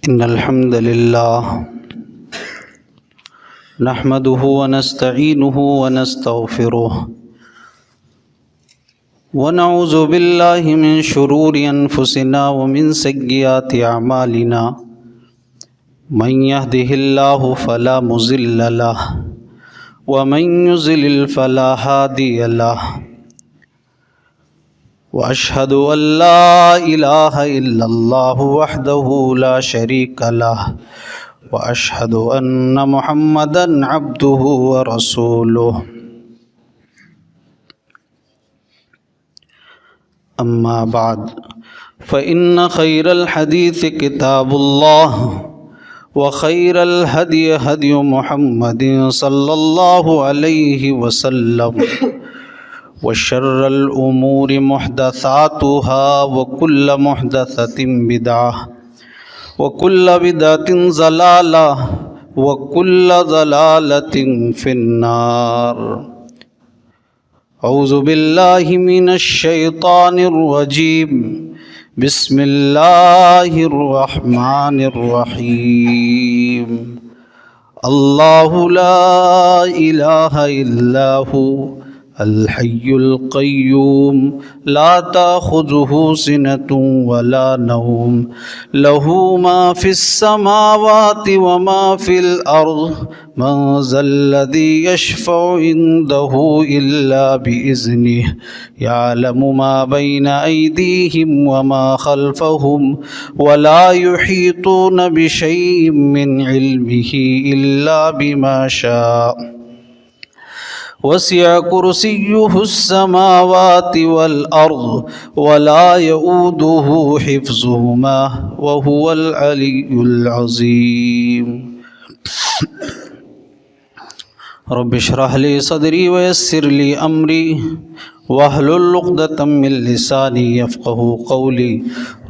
إن الحمد لله نحمده ونستعينه ونستغفره ونعوذ بالله من شرور أنفسنا ومن سيئات أعمالنا من يهده الله فلا مضل له ومن يضلل فلا هادي له وأشهد أن لا إله إلا الله وحده لا شريك له وأشهد أن محمدا عبده ورسوله أما بعد فإن خير الحديث كتاب الله وخير الهدي هدي محمد صلى الله عليه وسلم وشر الأمور محدثاتها وكل محدثة بدعة وكل بدعة ضلالة وكل ضلالة في النار. أعوذ بالله من الشيطان الرجيم. بسم الله الرحمن الرحيم. الله لا إله إلا هو الحي القيوم لا تأخذه سنة ولا نوم له ما في السماوات وما في الأرض من ذا الذي يشفع عنده إلا بإذنه يعلم ما بين أيديهم وما خلفهم ولا يحيطون بشيء من علمه إلا بما شاء وسع كرسيه السماوات والأرض ولا يؤوده حفظهما وهو العلي العظيم. رب اشرح لي صدري ويسر لي أمري واحلل عقدة من لساني يفقهوا قولي.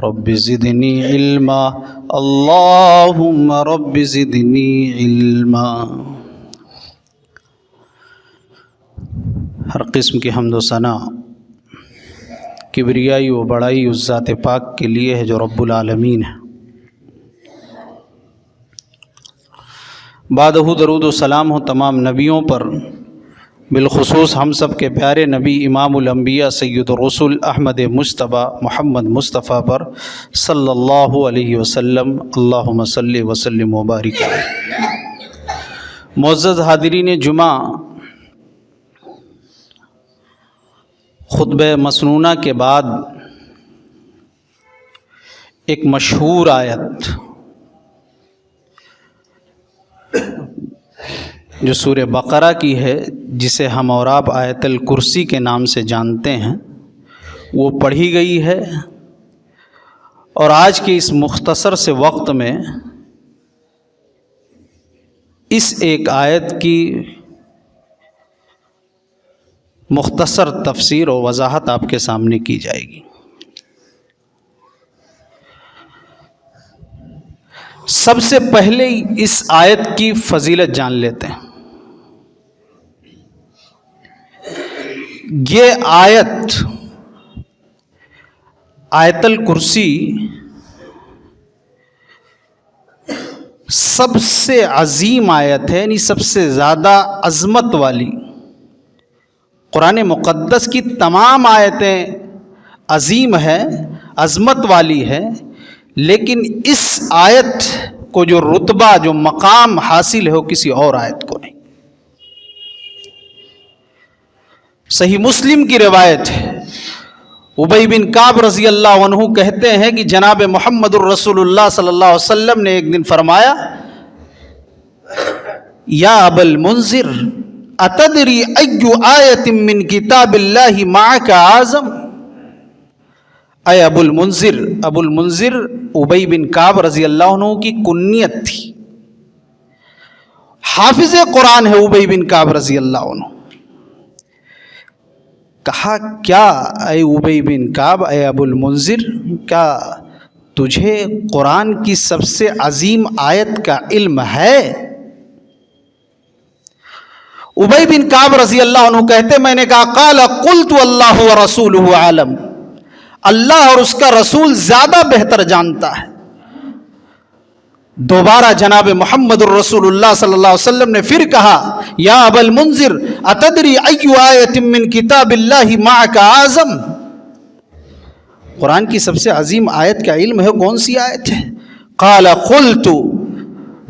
رب زدني علما اللهم رب زدني علما. ہر قسم کی حمد و ثنا کبریائی و بڑائی اس ذات پاک کے لیے ہے جو رب العالمین ہے. بعدہ درود و سلام ہو تمام نبیوں پر، بالخصوص ہم سب کے پیارے نبی امام الانبیاء سید الرسول احمد مجتبیٰ محمد مصطفیٰ پر صلی اللہ علیہ وسلم. اللہم صلی وسلم وبارک علیہ. معزز حاضرین جمعہ، خطبہ مسنونہ کے بعد ایک مشہور آیت جو سورہ بقرہ کی ہے، جسے ہم اور آپ آیت الکرسی کے نام سے جانتے ہیں، وہ پڑھی گئی ہے. اور آج کے اس مختصر سے وقت میں اس ایک آیت کی مختصر تفسیر و وضاحت آپ کے سامنے کی جائے گی. سب سے پہلے اس آیت کی فضیلت جان لیتے ہیں. یہ آیت الکرسی سب سے عظیم آیت ہے، یعنی سب سے زیادہ عظمت والی. قرآن مقدس کی تمام آیتیں عظیم ہیں، عظمت والی ہیں، لیکن اس آیت کو جو رتبہ، جو مقام حاصل ہے، وہ کسی اور آیت کو نہیں. صحیح مسلم کی روایت ہے، ابی بن کعب رضی اللہ عنہ کہتے ہیں کہ جناب محمد الرسول اللہ صلی اللہ علیہ وسلم نے ایک دن فرمایا، یا ابا المنذر اتدری ای آیت من کتاب اللہ معک اعظم. اے ابو المنذر ابی بن کعب رضی اللہ عنہ کی کنیت تھی. حافظ قرآن ہے ابی بن کعب رضی اللہ عنہ. کہا، کیا اے ابی بن کعب، اے ابو المنذر، کیا تجھے قرآن کی سب سے عظیم آیت کا علم ہے؟ ابی بن کعب رضی اللہ عنہ کہتے، میں نے کہا، قال قلت اللہ ورسولہ عالم، اللہ اور اس کا رسول زیادہ بہتر جانتا ہے. دوبارہ جناب محمد الرسول اللہ صلی اللہ علیہ وسلم نے پھر کہا یا ابا المنذر اتدری ای آیت من کتاب اللہ معک اعظم، قرآن کی سب سے عظیم آیت کا علم ہے، کون سی آیت ہے؟ قال قلت،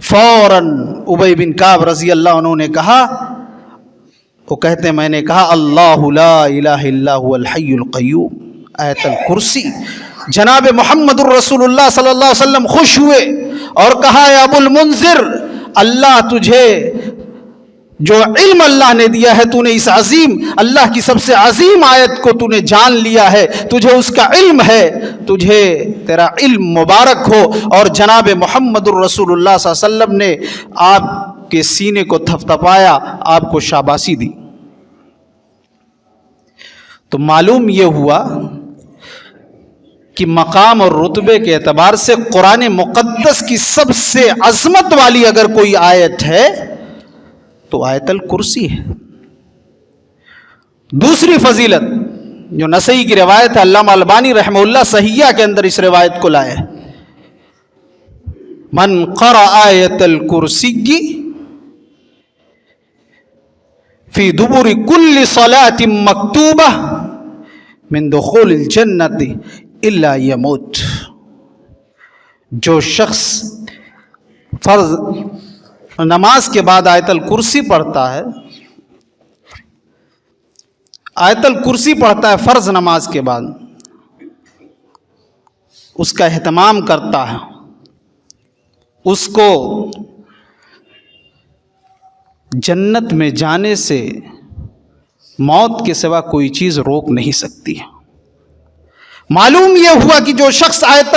فوراً ابی بن کعب رضی اللہ عنہ نے کہا، وہ کہتے ہیں میں نے کہا اللہ لا الہ الا هو الحی القیوم، آیت الکرسی۔ جناب محمد الرسول اللہ صلی اللہ علیہ وسلم خوش ہوئے اور کہا یا ابو المنذر، اللہ تجھے جو علم اللہ نے دیا ہے، تو نے اس عظیم اللہ کی سب سے عظیم آیت کو تو نے جان لیا ہے، تجھے اس کا علم ہے، تجھے تیرا علم مبارک ہو۔ اور جناب محمد الرسول اللہ صلی اللہ علیہ وسلم نے آپ کے سینے کو تھپتھپایا، آپ کو شاباشی دی۔ تو معلوم یہ ہوا کہ مقام اور رتبے کے اعتبار سے قرآن مقدس کی سب سے عظمت والی اگر کوئی آیت ہے تو آیت الکرسی ہے۔ دوسری فضیلت جو نسائی کی روایت ہے، علامہ البانی رحمہ اللہ صحیحہ کے اندر اس روایت کو لائے، من قرأ آیت الکرسی فی دبر کل صلاۃ مکتوبہ من دخول الجنت الا یموت، جو شخص فرض نماز کے بعد آیت الکرسی پڑھتا ہے، آیت الکرسی پڑھتا ہے فرض نماز کے بعد، اس کا اہتمام کرتا ہے، اس کو جنت میں جانے سے موت کے سوا کوئی چیز روک نہیں سکتی۔ معلوم یہ ہوا کہ جو شخص آیت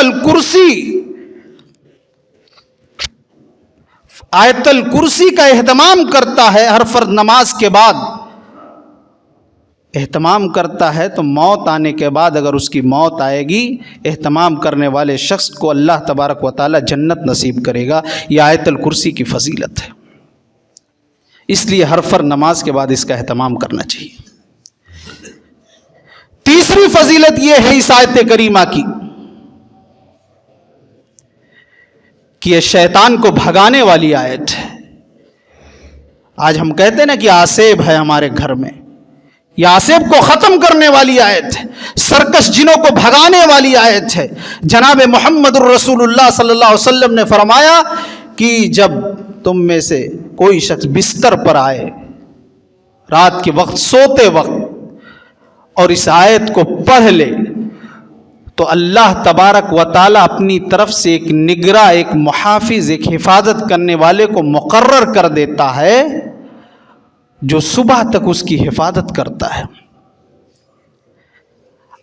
الکرسی کا اہتمام کرتا ہے ہر فرض نماز کے بعد اہتمام کرتا ہے، تو موت آنے کے بعد اگر اس کی موت آئے گی، اہتمام کرنے والے شخص کو اللہ تبارک و تعالی جنت نصیب کرے گا۔ یہ آیت الکرسی کی فضیلت ہے، اس لیے ہر فرض نماز کے بعد اس کا اہتمام کرنا چاہیے۔ تیسری فضیلت یہ ہے اس آیت کریمہ کی کہ یہ شیطان کو بھگانے والی آیت ہے۔ آج ہم کہتے ہیں نا کہ آسیب ہے ہمارے گھر میں، یہ آسیب کو ختم کرنے والی آیت ہے، سرکش جنوں کو بھگانے والی آیت ہے۔ جناب محمد الرسول اللہ صلی اللہ علیہ وسلم نے فرمایا کہ جب تم میں سے کوئی شخص بستر پر آئے رات کے وقت سوتے وقت اور اس آیت کو پڑھ لے تو اللہ تبارک و تعالی اپنی طرف سے ایک نگراں، ایک محافظ، ایک حفاظت کرنے والے کو مقرر کر دیتا ہے جو صبح تک اس کی حفاظت کرتا ہے۔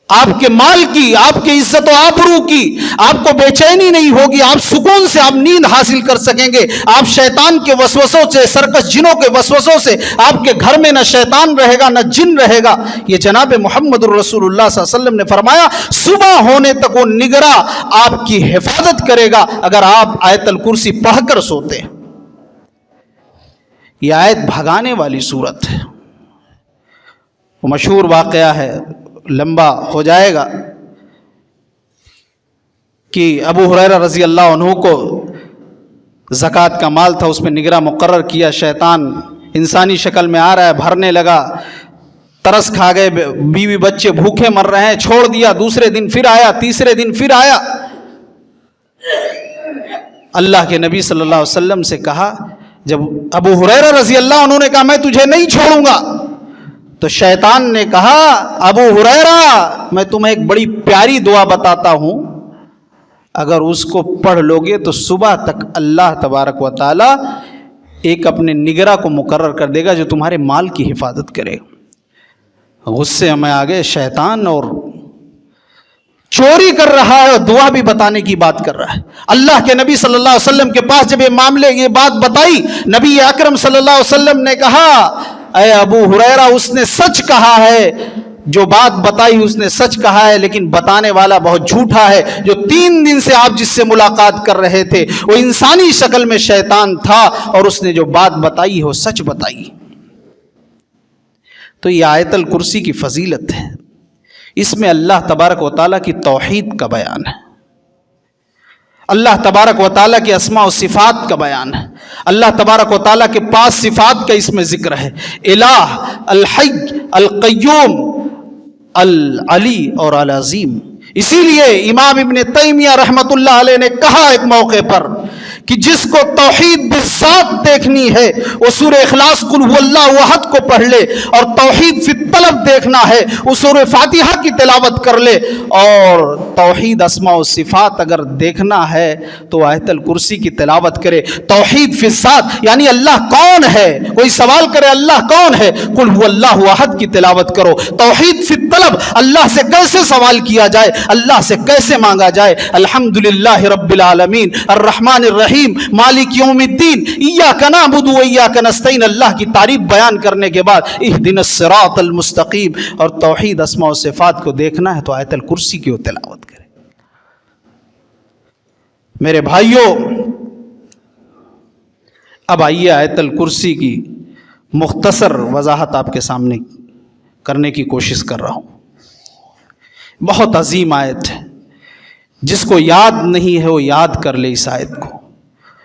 آپ کے مال کی، آپ کے عزت و آبرو کی آپ کو بے چینی نہیں ہوگی، آپ سکون سے آپ نیند حاصل کر سکیں گے، آپ شیطان کے وسوسوں سے، سرکش جنوں کے وسوسوں سے، آپ کے گھر میں نہ شیطان رہے گا نہ جن رہے گا۔ یہ جناب محمد الرسول اللہ صلی اللہ علیہ وسلم نے فرمایا صبح ہونے تک وہ نگراں آپ کی حفاظت کرے گا اگر آپ آیت الکرسی پڑھ کر سوتے ہیں۔ یہ آیت بھگانے والی صورت ہے۔ وہ مشہور واقعہ ہے، لمبا ہو جائے گا، کہ ابو ہریرہ رضی اللہ عنہ کو زکوٰۃ کا مال تھا، اس میں نگراں مقرر کیا، شیطان انسانی شکل میں آ رہا ہے، بھرنے لگا، ترس کھا گئے، بیوی بچے بھوکے مر رہے ہیں، چھوڑ دیا، دوسرے دن پھر آیا، تیسرے دن پھر آیا۔ اللہ کے نبی صلی اللہ علیہ وسلم سے کہا، جب ابو ہریرہ رضی اللہ عنہ نے کہا میں تجھے نہیں چھوڑوں گا، تو شیطان نے کہا ابو ہریرہ میں تمہیں ایک بڑی پیاری دعا بتاتا ہوں، اگر اس کو پڑھ لوگے تو صبح تک اللہ تبارک و تعالی ایک اپنے نگراں کو مقرر کر دے گا جو تمہارے مال کی حفاظت کرے گا۔ غصے میں آ گئے، شیطان اور چوری کر رہا ہے اور دعا بھی بتانے کی بات کر رہا ہے۔ اللہ کے نبی صلی اللہ علیہ وسلم کے پاس جب یہ بات بتائی، نبی اکرم صلی اللہ علیہ وسلم نے کہا اے ابو ہریرہ اس نے سچ کہا ہے، جو بات بتائی اس نے سچ کہا ہے، لیکن بتانے والا بہت جھوٹا ہے۔ جو 3 دن سے آپ جس سے ملاقات کر رہے تھے وہ انسانی شکل میں شیطان تھا، اور اس نے جو بات بتائی ہے وہ سچ بتائی۔ تو یہ آیت الکرسی کی فضیلت ہے، اس میں اللہ تبارک و تعالیٰ کی توحید کا بیان ہے، اللہ تبارک و تعالیٰ کے اسماء و صفات کا بیان ہے، اللہ تبارک و تعالیٰ کے 5 صفات کا اس میں ذکر ہے، الہ، الحی، القیوم، العلی اور العظیم۔ اسی لیے امام ابن تیمیہ رحمۃ اللہ علیہ نے کہا ایک موقع پر کہ جس کو توحید بالذات دیکھنی ہے وہ سورہ اخلاص قل هو اللہ احد کو پڑھ لے، اور توحید فی الطلب دیکھنا ہے وہ سورہ فاتحہ کی تلاوت کر لے، اور توحید اسماء و صفات اگر دیکھنا ہے تو آیت الکرسی کی تلاوت کرے۔ توحید فی الذات یعنی اللہ کون ہے، کوئی سوال کرے اللہ کون ہے، قل هو اللہ احد کی تلاوت کرو۔ توحید فی الطلب اللہ سے کیسے سوال کیا جائے، اللہ سے کیسے مانگا جائے، الحمدللہ رب العالمین الرحمن الرحیم مالک یوم الدین ایاک نعبد و ایاک نستعین، اللہ کی تعریف بیان کرنے کے بعد اہدنا الصراط المستقیم، اور توحید اسماء و صفات کو دیکھنا ہے تو آیت الکرسی کی تلاوت کرے۔ میرے بھائیوں، اب آئیے آیت الکرسی کی مختصر وضاحت آپ کے سامنے کرنے کی کوشش کر رہا ہوں۔ بہت عظیم آیت ہے، جس کو یاد نہیں ہے وہ یاد کر لے اس آیت کو،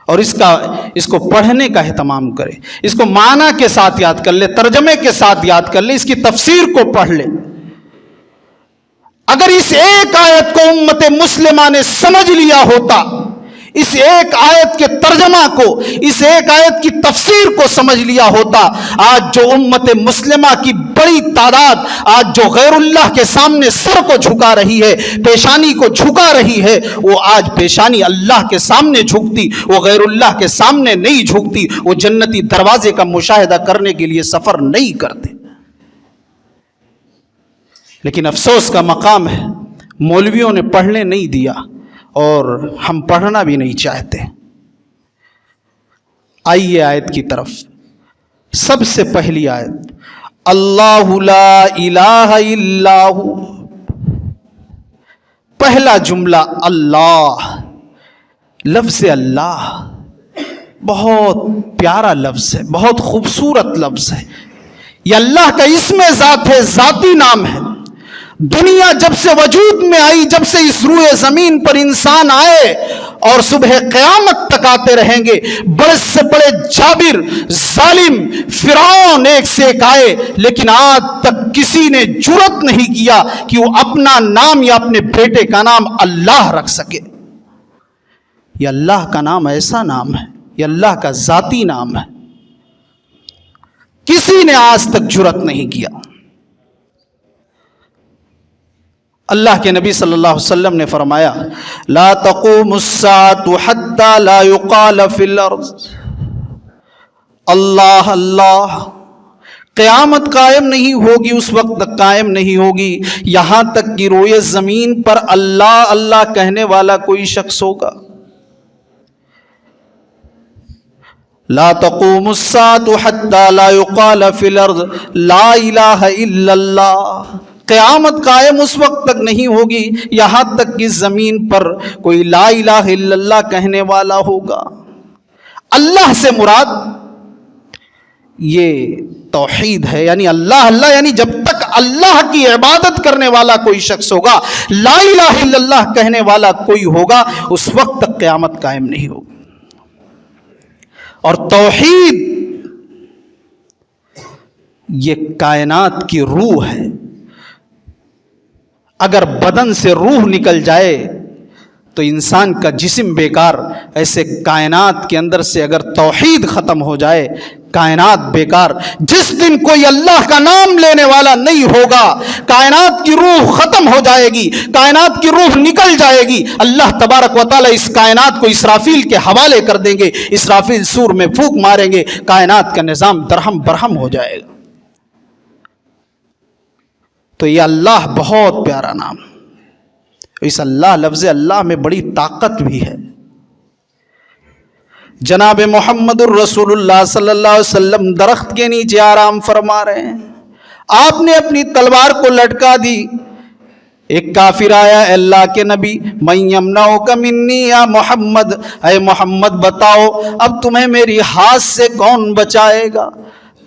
اور اس کو پڑھنے کا اہتمام کرے، اس کو معنی کے ساتھ یاد کر لے، ترجمے کے ساتھ یاد کر لے، اس کی تفسیر کو پڑھ لے۔ اگر اس ایک آیت کو امت مسلمہ نے سمجھ لیا ہوتا، اس ایک آیت کے ترجمہ کو، اس ایک آیت کی تفسیر کو سمجھ لیا ہوتا، آج جو امت مسلمہ کی بڑی تعداد آج جو غیر اللہ کے سامنے سر کو جھکا رہی ہے، پیشانی کو جھکا رہی ہے، وہ آج پیشانی اللہ کے سامنے جھکتی، وہ غیر اللہ کے سامنے نہیں جھکتی، وہ جنتی دروازے کا مشاہدہ کرنے کے لیے سفر نہیں کرتے۔ لیکن افسوس کا مقام ہے، مولویوں نے پڑھنے نہیں دیا، اور ہم پڑھنا بھی نہیں چاہتے۔ آئیے آیت کی طرف۔ سب سے پہلی آیت، اللہ لا الہ الا ہو، پہلا جملہ اللہ، لفظ اللہ بہت پیارا لفظ ہے، بہت خوبصورت لفظ ہے، یہ اللہ کا اسم ذات ہے، ذاتی نام ہے۔ دنیا جب سے وجود میں آئی، جب سے اس روئے زمین پر انسان آئے اور صبح قیامت تک آتے رہیں گے، بڑے سے بڑے جابر، ظالم، فرعون ایک سے ایک آئے، لیکن آج تک کسی نے جرأت نہیں کیا کہ وہ اپنا نام یا اپنے بیٹے کا نام اللہ رکھ سکے۔ یہ اللہ کا نام ایسا نام ہے، یہ اللہ کا ذاتی نام ہے، کسی نے آج تک جرأت نہیں کیا۔ اللہ کے نبی صلی اللہ علیہ وسلم نے فرمایا، لا تقوم الساعة حتى لا يقال في الارض اللہ اللہ، قیامت قائم نہیں ہوگی، اس وقت تک قائم نہیں ہوگی یہاں تک کہ روئے زمین پر اللہ اللہ کہنے والا کوئی شخص ہوگا۔ لا تقوم الساعة حتى لا يقال في الارض لا الہ الا اللہ، قیامت قائم اس وقت تک نہیں ہوگی یہاں تک کہ زمین پر کوئی لا الہ الا اللہ کہنے والا ہوگا۔ اللہ سے مراد یہ توحید ہے، یعنی اللہ اللہ، یعنی جب تک اللہ کی عبادت کرنے والا کوئی شخص ہوگا، لا الہ الا اللہ کہنے والا کوئی ہوگا، اس وقت تک قیامت قائم نہیں ہوگی۔ اور توحید یہ کائنات کی روح ہے، اگر بدن سے روح نکل جائے تو انسان کا جسم بیکار، ایسے کائنات کے اندر سے اگر توحید ختم ہو جائے کائنات بیکار۔ جس دن کوئی اللہ کا نام لینے والا نہیں ہوگا، کائنات کی روح ختم ہو جائے گی، کائنات کی روح نکل جائے گی، اللہ تبارک و تعالیٰ اس کائنات کو اسرافیل کے حوالے کر دیں گے، اسرافیل سور میں پھونک ماریں گے، کائنات کا نظام درہم برہم ہو جائے گا۔ تو یہ اللہ بہت پیارا نام، اس اللہ لفظ اللہ میں بڑی طاقت بھی ہے۔ جناب محمد الرسول اللہ صلی اللہ علیہ وسلم درخت کے نیچے آرام فرما رہے ہیں، آپ نے اپنی تلوار کو لٹکا دی، ایک کافر آیا، اے اللہ کے نبی، من یمنعک منی یا محمد، اے محمد بتاؤ اب تمہیں میری ہاتھ سے کون بچائے گا؟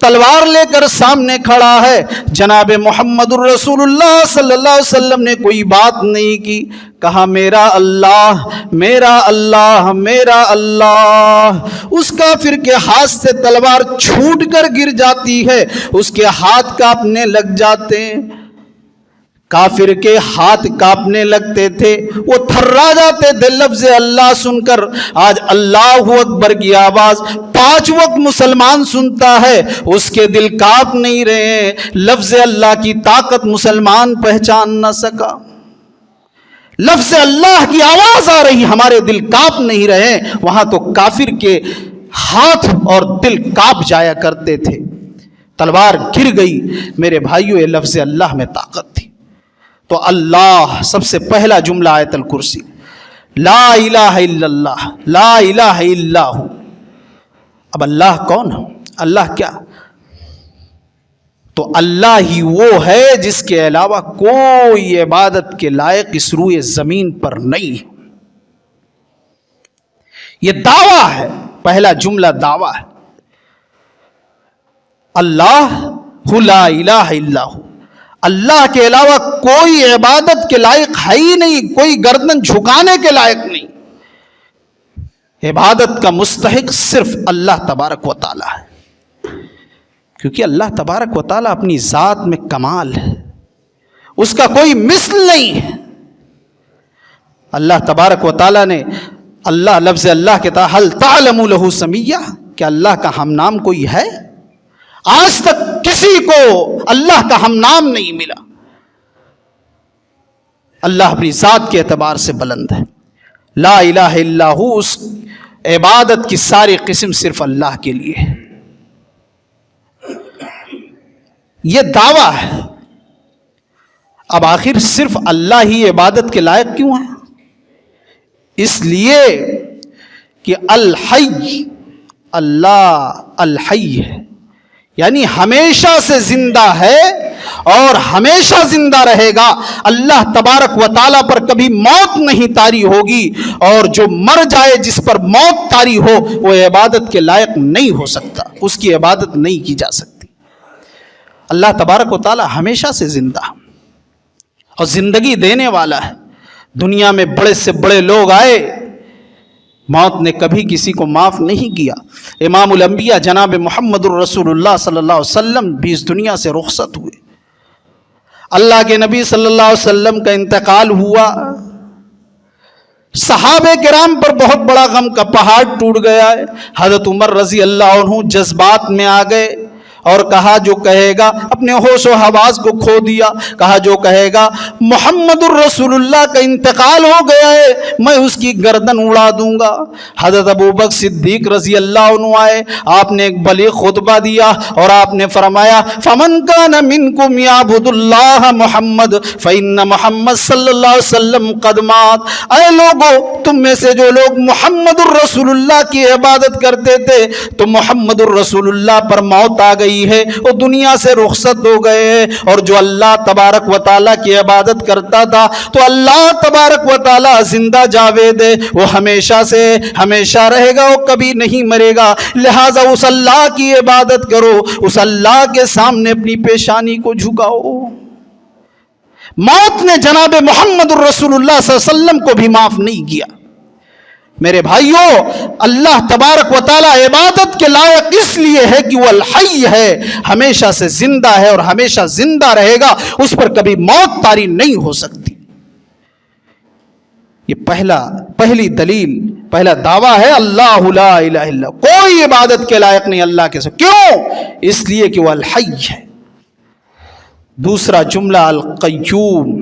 تلوار لے کر سامنے کھڑا ہے، جناب محمد الرسول اللہ صلی اللہ علیہ وسلم نے کوئی بات نہیں کی، کہا میرا اللہ میرا اللہ میرا اللہ۔ اس کافر کے ہاتھ سے تلوار چھوٹ کر گر جاتی ہے، اس کے ہاتھ کانپنے لگ جاتے ہیں۔ کافر کے ہاتھ کانپنے لگتے تھے، وہ تھرا جاتے تھے لفظ اللہ سن کر۔ آج اللہ اکبر کی آواز 5 وقت مسلمان سنتا ہے، اس کے دل کانپ نہیں رہے ہیں، لفظ اللہ کی طاقت مسلمان پہچان نہ سکا۔ لفظ اللہ کی آواز آ رہی، ہمارے دل کانپ نہیں رہے، وہاں تو کافر کے ہاتھ اور دل کانپ جایا کرتے تھے۔ تلوار گر گئی، میرے بھائیو، یہ لفظ اللہ میں طاقت تھی۔ تو اللہ سب سے پہلا جملہ آیت الکرسی، لا الہ الا اللہ، لا الہ الا ہو۔ اب اللہ کون ہے؟ اللہ کیا؟ تو اللہ ہی وہ ہے جس کے علاوہ کوئی عبادت کے لائق اس روئے زمین پر نہیں ہے۔ یہ دعویٰ ہے، پہلا جملہ دعویٰ ہے، اللہ لا الہ الا ہو، اللہ کے علاوہ کوئی عبادت کے لائق ہے ہی نہیں، کوئی گردن جھکانے کے لائق نہیں۔ عبادت کا مستحق صرف اللہ تبارک و تعالی ہے، کیونکہ اللہ تبارک و تعالی اپنی ذات میں کمال ہے، اس کا کوئی مثل نہیں ہے۔ اللہ تبارک و تعالی نے اللہ لفظ اللہ کے تحت هل تعلم له سمیہ، کہ اللہ کا ہم نام کوئی ہے؟ آج تک کسی کو اللہ کا ہم نام نہیں ملا۔ اللہ اپنی ذات کے اعتبار سے بلند ہے، لا الہ الا ہو، اس عبادت کی ساری قسم صرف اللہ کے لیے ہے۔ یہ دعویٰ ہے۔ اب آخر صرف اللہ ہی عبادت کے لائق کیوں ہے؟ اس لیے کہ الحی، اللہ الحی ہے، یعنی ہمیشہ سے زندہ ہے اور ہمیشہ زندہ رہے گا۔ اللہ تبارک و تعالیٰ پر کبھی موت نہیں طاری ہوگی، اور جو مر جائے، جس پر موت طاری ہو، وہ عبادت کے لائق نہیں ہو سکتا، اس کی عبادت نہیں کی جا سکتی۔ اللہ تبارک و تعالیٰ ہمیشہ سے زندہ اور زندگی دینے والا ہے۔ دنیا میں بڑے سے بڑے لوگ آئے، موت نے کبھی کسی کو معاف نہیں کیا۔ امام الانبیاء جناب محمد الرسول اللہ صلی اللہ علیہ وسلم بھی اس دنیا سے رخصت ہوئے۔ اللہ کے نبی صلی اللہ علیہ وسلم کا انتقال ہوا، صحابہ کرام پر بہت بڑا غم کا پہاڑ ٹوٹ گیا ہے۔ حضرت عمر رضی اللہ عنہ جذبات میں آ گئے اور کہا جو کہے گا، اپنے ہوش و حواس کو کھو دیا، کہا جو کہے گا محمد الرسول اللہ کا انتقال ہو گیا ہے، میں اس کی گردن اڑا دوں گا۔ حضرت ابوبکر صدیق رضی اللہ عنہ آئے، آپ نے ایک بلیغ خطبہ دیا اور آپ نے فرمایا فمن کان منکم یعبد اللہ محمد فإن محمد صلی اللہ علیہ وسلم قد مات۔ اے لوگو، تم میں سے جو لوگ محمد الرسول اللہ کی عبادت کرتے تھے تو محمد الرسول اللہ پر موت آ گئی ہے، وہ دنیا سے رخصت ہو گئے ہیں۔ اور جو اللہ تبارک و تعالیٰ کی عبادت کرتا تھا تو اللہ تبارک و تعالیٰ زندہ جاوید ہے، وہ ہمیشہ سے ہمیشہ رہے گا، وہ کبھی نہیں مرے گا۔ لہٰذا اس اللہ کی عبادت کرو، اس اللہ کے سامنے اپنی پیشانی کو جھکاؤ۔ موت نے جناب محمد الرسول اللہ صلی اللہ علیہ وسلم کو بھی معاف نہیں کیا۔ میرے بھائیوں، اللہ تبارک و تعالیٰ عبادت کے لائق اس لیے ہے کہ وہ الحی ہے، ہمیشہ سے زندہ ہے اور ہمیشہ زندہ رہے گا، اس پر کبھی موت طاری نہیں ہو سکتی۔ یہ پہلی دلیل، پہلا دعویٰ ہے اللہ لا الہ الا، کوئی عبادت کے لائق نہیں اللہ کے سوا۔ کیوں؟ اس لیے کہ وہ الحی ہے۔ دوسرا جملہ القیوم،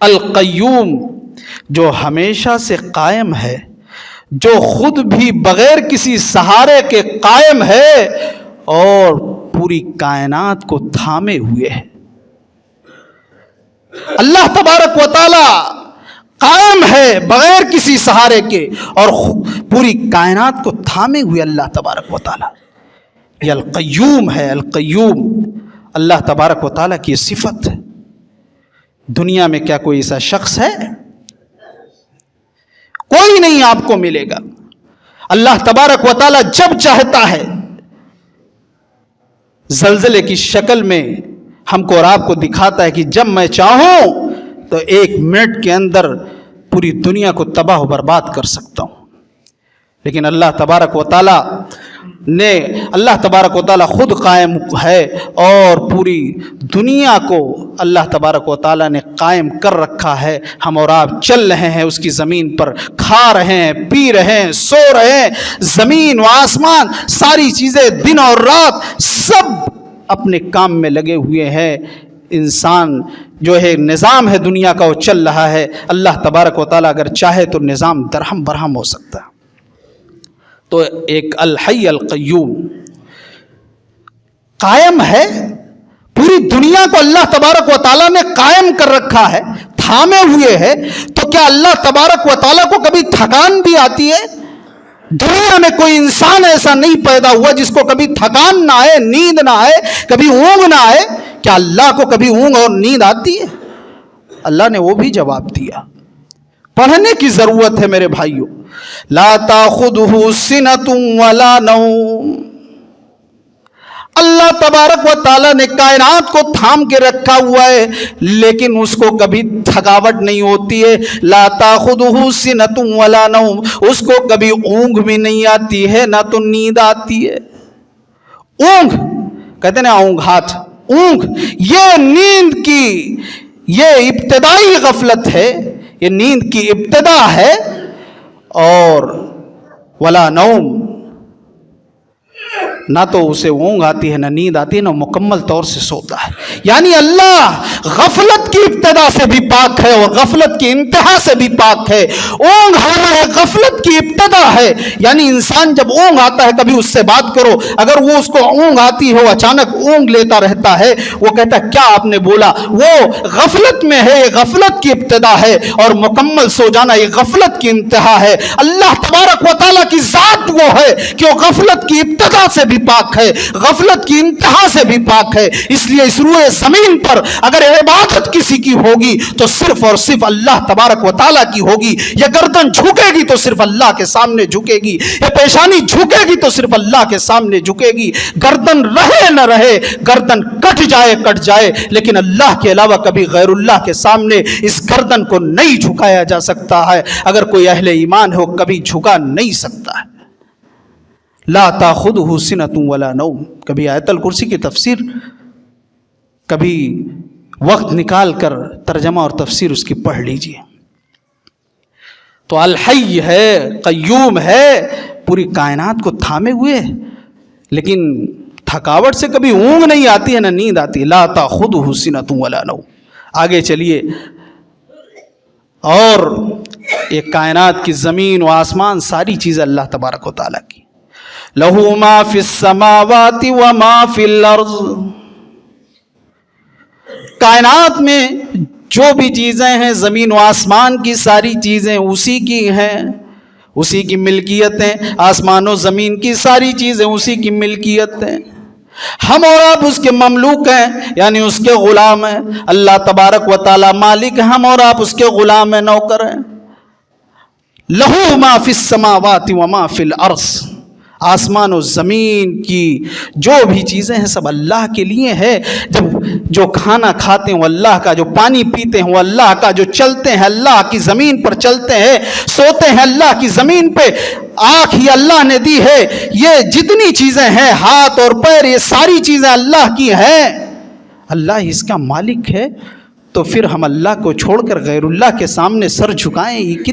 القیوم جو ہمیشہ سے قائم ہے، جو خود بھی بغیر کسی سہارے کے قائم ہے اور پوری کائنات کو تھامے ہوئے ہے۔ اللہ تبارک و تعالی قائم ہے بغیر کسی سہارے کے اور پوری کائنات کو تھامے ہوئے اللہ تبارک و تعالی۔ یہ القیوم ہے، القیوم اللہ تبارک و تعالی کی صفت ہے۔ دنیا میں کیا کوئی ایسا شخص ہے؟ کوئی نہیں آپ کو ملے گا۔ اللہ تبارک و تعالی جب چاہتا ہے زلزلے کی شکل میں ہم کو اور آپ کو دکھاتا ہے کہ جب میں چاہوں تو 1 منٹ کے اندر پوری دنیا کو تباہ و برباد کر سکتا ہوں، لیکن اللہ تبارک و تعالیٰ خود قائم ہے اور پوری دنیا کو اللہ تبارک و تعالیٰ نے قائم کر رکھا ہے۔ ہم اور آپ چل رہے ہیں اس کی زمین پر، کھا رہے ہیں، پی رہے ہیں، سو رہے ہیں۔ زمین و آسمان ساری چیزیں دن اور رات سب اپنے کام میں لگے ہوئے ہیں۔ انسان جو ہے نظام ہے دنیا کا وہ چل رہا ہے۔ اللہ تبارک و تعالیٰ اگر چاہے تو نظام درہم برہم ہو سکتا ہے۔ تو ایک الحی القیوم قائم ہے، پوری دنیا کو اللہ تبارک و تعالیٰ نے قائم کر رکھا ہے، تھامے ہوئے ہے۔ تو کیا اللہ تبارک و تعالیٰ کو کبھی تھکان بھی آتی ہے؟ دنیا میں کوئی انسان ایسا نہیں پیدا ہوا جس کو کبھی تھکان نہ آئے، نیند نہ آئے، کبھی اونگ نہ آئے۔ کیا اللہ کو کبھی اونگ اور نیند آتی ہے؟ اللہ نے وہ بھی جواب دیا۔ پڑھنے کی ضرورت ہے میرے بھائیوں۔ لا تاخذہ سنۃ ولا نوم، اللہ تبارک و تعالیٰ نے کائنات کو تھام کے رکھا ہوا ہے، لیکن اس کو کبھی تھکاوٹ نہیں ہوتی ہے۔ لا تاخذہ سنۃ ولا نوم، اس کو کبھی اونگ بھی نہیں آتی ہے نہ تو نیند آتی ہے۔ اونگ کہتے ہیں نا، اونگھات، اونگ یہ نیند کی یہ ابتدائی غفلت ہے، یہ نیند کی ابتدا ہے۔ اور ولا نوم، نہ تو اسے اونگ آتی ہے نہ نیند آتی ہے، نہ مکمل طور سے سوتا ہے۔ یعنی اللہ غفلت کی ابتدا سے بھی پاک ہے اور غفلت کی انتہا سے بھی پاک ہے۔ اونگ آنا ہے غفلت کی ابتدا ہے، یعنی انسان جب اونگ آتا ہے، کبھی اس سے بات کرو، اگر وہ اس کو اونگ آتی ہے، وہ اچانک اونگ لیتا رہتا ہے، وہ کہتا ہے کیا آپ نے بولا، وہ غفلت میں ہے، یہ غفلت کی ابتدا ہے، اور مکمل سو جانا یہ غفلت کی انتہا ہے۔ اللہ تبارک و تعالیٰ کی ذات وہ ہے کہ وہ غفلت کی ابتدا سے بھی پاک ہے، غفلت کی انتہا سے بھی پاک ہے۔ اس لیے اس روئے زمین پر اگر عبادت کسی کی ہوگی تو صرف اور صرف اللہ تبارک و تعالیٰ کی ہوگی۔ یہ گردن جھکے گی تو صرف اللہ کے سامنے جھکے گی، یہ پیشانی جھکے گی تو صرف اللہ کے سامنے جھکے گی۔ گردن رہے نہ رہے، گردن کٹ جائے، لیکن اللہ کے علاوہ کبھی غیر اللہ کے سامنے اس گردن کو نہیں جھکایا جا سکتا ہے۔ اگر کوئی اہل ایمان ہو کبھی جھکا نہیں سکتا ہے۔ لا تاخذہ سنۃ ولا نوم، کبھی آیت الکرسی کی تفسیر، کبھی وقت نکال کر ترجمہ اور تفسیر اس کی پڑھ لیجئے۔ تو الحی ہے، قیوم ہے، پوری کائنات کو تھامے ہوئے، لیکن تھکاوٹ سے کبھی اونگ نہیں آتی ہے نہ نیند آتی۔ لا تاخذہ سنۃ ولا نوم۔ آگے چلیے، اور یہ کائنات کی زمین و آسمان ساری چیزیں اللہ تبارک و تعالیٰ کی۔ لہ ما فی السماوات وما فی الارض، کائنات میں جو بھی چیزیں ہیں، زمین و آسمان کی ساری چیزیں اسی کی ہیں، اسی کی ملکیت ہیں۔ آسمان و زمین کی ساری چیزیں اسی کی ملکیت ہیں۔ ہم اور آپ اس کے مملوک ہیں، یعنی اس کے غلام ہیں۔ اللہ تبارک و تعالی مالک ہے، ہم اور آپ اس کے غلام ہیں، نوکر ہیں۔ لہو ما فی السماوات وما فی الارض، آسمان و زمین کی جو بھی چیزیں ہیں سب اللہ کے لیے ہے۔ جب جو کھانا کھاتے ہیں وہ اللہ کا، جو پانی پیتے ہیں وہ اللہ کا، جو چلتے ہیں اللہ کی زمین پر چلتے ہیں، سوتے ہیں اللہ کی زمین پہ، آنکھ یہ اللہ نے دی ہے، یہ جتنی چیزیں ہیں، ہاتھ اور پیر، یہ ساری چیزیں اللہ کی ہیں۔ اللہ اس کا مالک ہے، تو پھر ہم اللہ کو چھوڑ کر غیر اللہ کے سامنے سر جھکائیں، یہ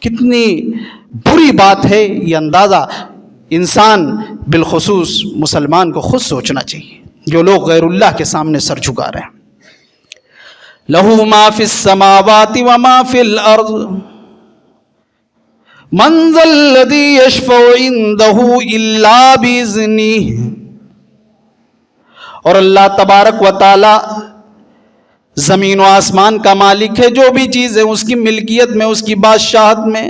کتنی بری بات ہے۔ یہ اندازہ انسان بالخصوص مسلمان کو خود سوچنا چاہیے، جو لوگ غیر اللہ کے سامنے سر جھکا رہے ہیں۔ لہو ما فی السماوات وما فی الارض من ذا الذی یشفع عندہ الا باذنہ، اور اللہ تبارک و تعالی زمین و آسمان کا مالک ہے، جو بھی چیز ہے اس کی ملکیت میں، اس کی بادشاہت میں،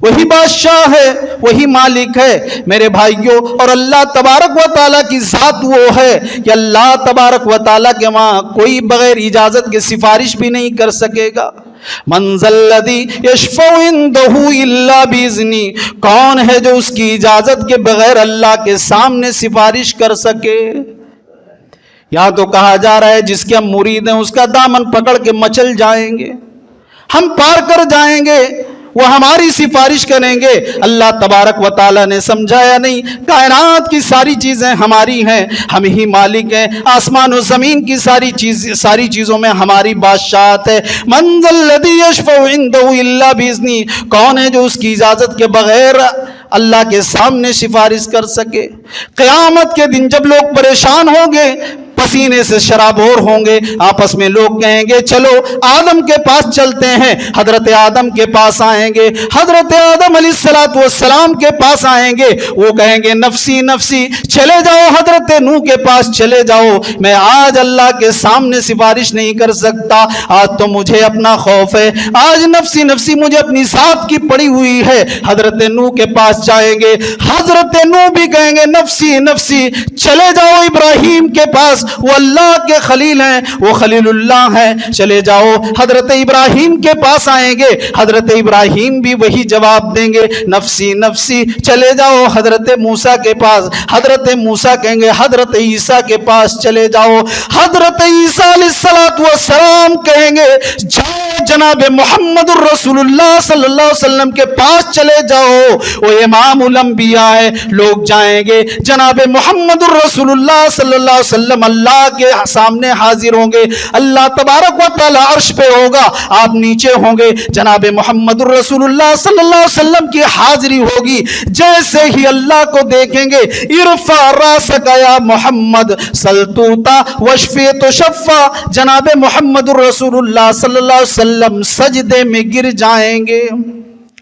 وہی بادشاہ ہے، وہی مالک ہے میرے بھائیوں۔ اور اللہ تبارک و تعالیٰ کی ذات وہ ہے کہ اللہ تبارک و تعالیٰ کے وہاں کوئی بغیر اجازت کے سفارش بھی نہیں کر سکے گا، من ذا الذی یشفع عنده الا باذنہ، کون ہے جو اس کی اجازت کے بغیر اللہ کے سامنے سفارش کر سکے؟ یہاں تو کہا جا رہا ہے جس کے ہم مرید ہیں اس کا دامن پکڑ کے مچل جائیں گے، ہم پار کر جائیں گے، وہ ہماری سفارش کریں گے۔ اللہ تبارک و تعالیٰ نے سمجھایا نہیں، کائنات کی ساری چیزیں ہماری ہیں، ہم ہی مالک ہیں، آسمان و زمین کی ساری چیزوں میں ہماری بادشاہت ہے۔ من ذا الذی یشفع عنده الا باذنہ، کون ہے جو اس کی اجازت کے بغیر اللہ کے سامنے سفارش کر سکے؟ قیامت کے دن جب لوگ پریشان ہوں گے، پسینے سے شرابور ہوں گے، آپس میں لوگ کہیں گے چلو آدم کے پاس چلتے ہیں، حضرت آدم کے پاس آئیں گے، حضرت آدم علیہ السلام کے پاس آئیں گے، وہ کہیں گے نفسی نفسی، چلے جاؤ حضرت نوح کے پاس چلے جاؤ، میں آج اللہ کے سامنے سفارش نہیں کر سکتا، آج تو مجھے اپنا خوف ہے، آج نفسی نفسی مجھے اپنی ذات کی پڑی ہوئی ہے۔ حضرت نوح کے پاس جائیں گے، حضرت نوح بھی کہیں گے نفسی نفسی، چلے جاؤ ابراہیم کے پاس، وہ اللہ کے خلیل ہیں، وہ خلیل اللہ ہیں، چلے جاؤ حضرت ابراہیم کے پاس آئیں گے، حضرت ابراہیم بھی وہی جواب دیں گے نفسی نفسی، چلے جاؤ حضرت موسیٰ کے پاس، حضرت موسیٰ کہیں گے حضرت عیسیٰ کے پاس چلے جاؤ، حضرت عیسیٰ علیہ السلام کہیں گے جاؤ جناب محمد الرسول اللہ صلی اللہ علیہ وسلم کے پاس چلے جاؤ، وہ امام الانبیاء ہے، لوگ جائیں گے جناب محمد الرسول اللہ صلی اللہ علیہ وسلم اللہ کے سامنے حاضر ہوں گے، اللہ تبارک و تعالی عرش پہ ہوگا، آپ نیچے ہوں گے، جناب محمد الرسول اللہ صلی اللہ علیہ وسلم کی حاضری ہوگی، جیسے ہی اللہ کو دیکھیں گے ارفع راسک یا محمد سلطوتا وشفی تشفع، جناب محمد الرسول اللہ صلی اللہ علیہ وسلم سجدے میں گر جائیں گے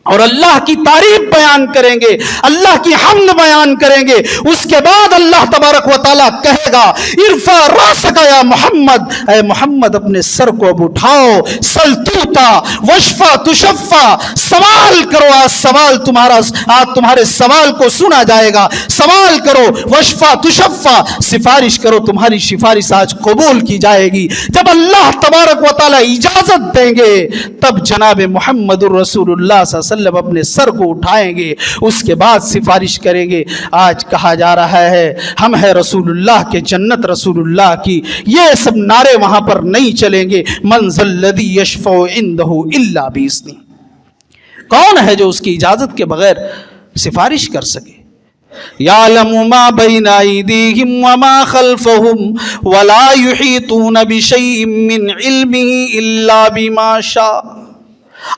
اور اللہ کی تعریف بیان کریں گے، اللہ کی حمد بیان کریں گے۔ اس کے بعد اللہ تبارک و تعالیٰ کہے گا ارفع راسک یا محمد، اے محمد اپنے سر کو اب اٹھاؤ، سل توتا وشفع تشفع، سوال کرو، آج سوال تمہارے سوال کو سنا جائے گا، سوال کرو، وشفع تشفع، سفارش کرو، تمہاری سفارش آج قبول کی جائے گی۔ جب اللہ تبارک و تعالیٰ اجازت دیں گے تب جناب محمد الرسول اللہ صلی اللہ علیہ وسلم اپنے سر کو اٹھائیں گے، اس کے بعد سفارش کریں گے۔ آج کہا جا رہا ہے ہم ہیں رسول اللہ کے، جنت رسول اللہ کی، یہ سب نعرے وہاں پر نہیں چلیں گے۔ من ذا الذی یشفع عنہ الا باذنہ، کون ہے جو اس کی اجازت کے بغیر سفارش کر سکے؟ یعلم ما بین ایدیہم وما خلفہم ولا یحیطون بشیء من علمہ الا بما شاء۔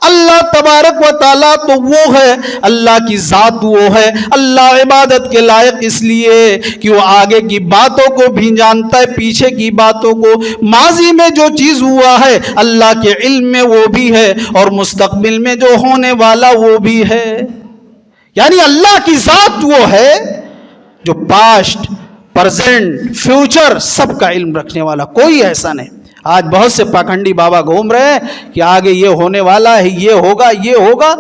اللہ تبارک و تعالیٰ تو وہ ہے، اللہ کی ذات وہ ہے، اللہ عبادت کے لائق اس لیے کہ وہ آگے کی باتوں کو بھی جانتا ہے، پیچھے کی باتوں کو، ماضی میں جو چیز ہوا ہے اللہ کے علم میں وہ بھی ہے، اور مستقبل میں جو ہونے والا وہ بھی ہے۔ یعنی اللہ کی ذات وہ ہے جو پاسٹ، پریزنٹ، فیوچر سب کا علم رکھنے والا، کوئی ایسا نہیں۔ آج بہت سے پاکھنڈی بابا گھوم رہے ہیں کہ آگے یہ ہونے والا ہے، یہ ہوگا، یہ ہوگا،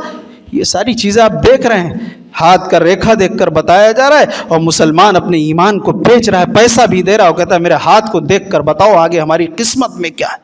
یہ ساری چیزیں آپ دیکھ رہے ہیں، ہاتھ کا ریکھا دیکھ کر بتایا جا رہا ہے، اور مسلمان اپنے ایمان کو بیچ رہا ہے، پیسہ بھی دے رہا ہے، وہ کہتا ہے میرے ہاتھ کو دیکھ کر بتاؤ آگے ہماری قسمت میں کیا ہے۔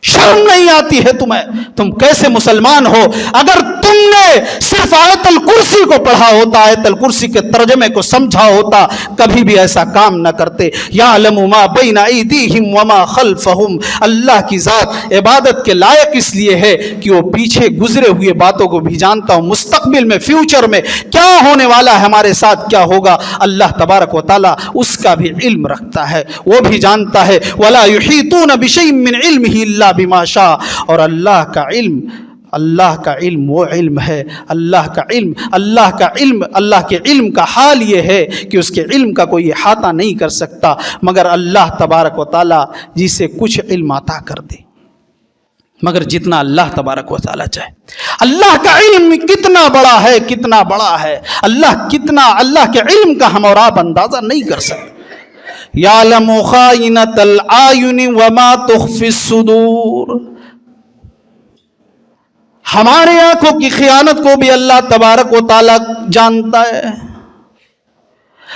شرم نہیں آتی ہے تمہیں؟ تم کیسے مسلمان ہو؟ اگر تم نے صرف آیت الکرسی کو پڑھا ہوتا، آیت الکرسی کے ترجمے کو سمجھا ہوتا، کبھی بھی ایسا کام نہ کرتے۔ یعلم ما بین ایدیہم وما خلفہم، اللہ کی ذات عبادت کے لائق اس لیے ہے کہ وہ پیچھے گزرے ہوئے باتوں کو بھی جانتا ہوں، مستقبل میں، فیوچر میں کیا ہونے والا ہے، ہمارے ساتھ کیا ہوگا، اللہ تبارک و تعالیٰ اس کا بھی علم رکھتا ہے، وہ بھی جانتا ہے۔ ولا یحیطون بشیء من علمہ الا بما شاء، اور اللہ کا علم وہ علم ہے، اللہ کے علم کا حال یہ ہے کہ اس کے علم کا کوئی احاطہ نہیں کر سکتا مگر اللہ تبارک و تعالیٰ جسے کچھ علم عطا کر دے، مگر جتنا اللہ تبارک و تعالیٰ چاہے۔ اللہ کا علم کتنا بڑا ہے، کتنا بڑا ہے، اللہ کے علم کا ہم اور آپ اندازہ نہیں کر سکتے۔ یعلم خائنۃ الاعین وما تخفی الصدور، ہمارے آنکھوں کی خیانت کو بھی اللہ تبارک و تعالیٰ جانتا ہے،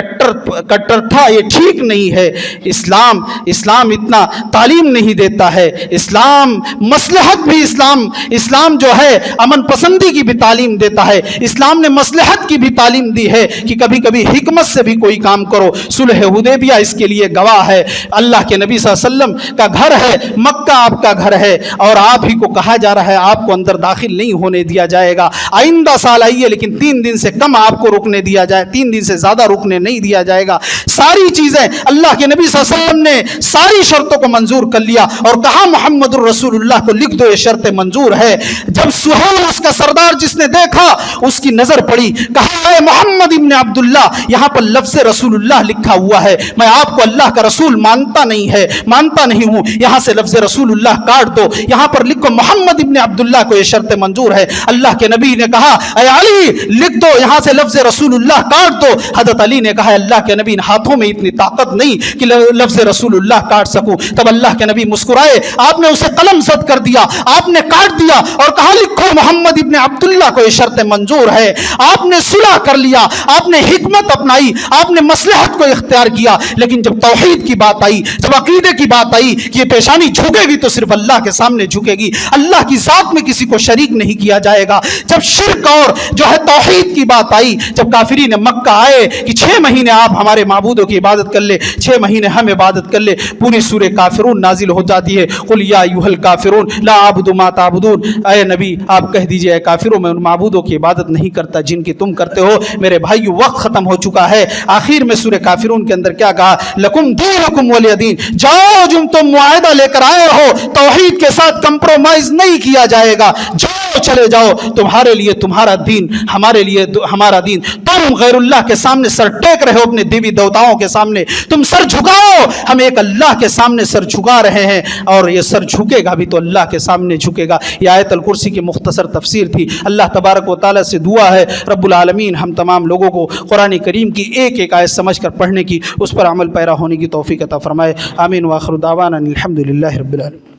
کٹر تھا، یہ ٹھیک نہیں ہے۔ اسلام اتنا تعلیم نہیں دیتا ہے۔ اسلام مصلحت بھی اسلام جو ہے امن پسندی کی بھی تعلیم دیتا ہے۔ اسلام نے مصلحت کی بھی تعلیم دی ہے کہ کبھی کبھی حکمت سے بھی کوئی کام کرو۔ صلح حدیبیہ اس کے لیے گواہ ہے۔ اللہ کے نبی صلی اللہ علیہ وسلم کا گھر ہے، مکہ آپ کا گھر ہے، اور آپ ہی کو کہا جا رہا ہے آپ کو اندر داخل نہیں ہونے دیا جائے گا۔ آئندہ سال آئیے لیکن 3 دن سے کم آپ کو رکنے دیا جائے، 3 دن سے زیادہ رکنے نہیں دیا جائے گا۔ ساری چیزیں اللہ کے نبی صلی اللہ علیہ وسلم نے ساری شرطوں کو منظور کر لیا اور کہا محمد الرسول اللہ کو لکھ دو، یہ شرط منظور ہے۔ جب سہیل اس کا سردار جس نے دیکھا، اس کی نظر پڑی، کہا اے محمد ابن عبداللہ، یہاں پر لفظ رسول اللہ لکھا ہوا ہے، میں آپ کو اللہ کا رسول مانتا نہیں ہوں، یہاں سے لفظ رسول اللہ کاٹ دو، یہاں پر لکھو محمد ابن عبداللہ کو یہ شرط منظور ہے۔ اللہ کے نبی نے کہا اے علی لکھ دو، یہاں سے لفظ رسول اللہ کاٹ دو۔ حضرت علی نے کہا اللہ کے نبی ہاتھوں میں اتنی طاقت نہیں کہ لفظ رسول اللہ کاٹ سکوں۔ تب اللہ کے نبی مسکرائے، آپ نے اسے قلم زد کر دیا، آپ نے کاٹ دیا اور کہا لکھو محمد ابن عبداللہ کو یہ شرط منظور ہے۔ آپ نے صلح کر لیا، آپ نے حکمت اپنائی، آپ نے مصلحت کو اختیار کیا، لیکن جب توحید کی بات آئی، جب عقیدے کی بات آئی کہ یہ پیشانی جھکے گی تو صرف اللہ کے سامنے جھکے گی، اللہ کی ذات میں کسی کو شریک نہیں کیا جائے گا۔ جب شرک اور جو ہے توحید کی بات آئی، جب کافرین مکہ آئے کہ 6 مہینے آپ ہمارے معبودوں کی عبادت کر لے، 6 مہینے ہم عبادت کر لے، پوری سورہ کافرون نازل ہو جاتی ہے، قل یا ایھا الکافرون لا اعبد ما تعبدون، اے نبی آپ کہہ دیجئے اے کافروں میں ان معبودوں کی عبادت نہیں کرتا جن کی تم کرتے ہو۔ میرے بھائیو وقت ختم ہو چکا ہے، آخر میں سورہ کافرون کے اندر کیا کہا؟ لکم دینکم ولی دین، جاؤ جو تم معاہدہ لے کر آئے ہو توحید کے ساتھ کمپرومائز نہیں کیا جائے گا، جاؤ چلے جاؤ، تمہارے لیے تمہارا دین، ہمارے لیے ہمارا دین۔ تم غیر اللہ کے سامنے سر ٹیک رہے ہو، اپنے دیوی دیوتاؤں کے سامنے تم سر جھکاؤ، ہم ایک اللہ کے سامنے سر جھکا رہے ہیں، اور یہ سر جھکے گا بھی تو اللہ کے سامنے جھکے گا۔ یہ آیت الکرسی کی مختصر تفسیر تھی۔ اللہ تبارک و تعالیٰ سے دعا ہے رب العالمین ہم تمام لوگوں کو قرآن کریم کی ایک ایک آیت سمجھ کر پڑھنے کی، اس پر عمل پیرا ہونے کی توفیق عطا فرمائے۔ آمین۔ وآخر دعوانا الحمد للہ رب العالمین۔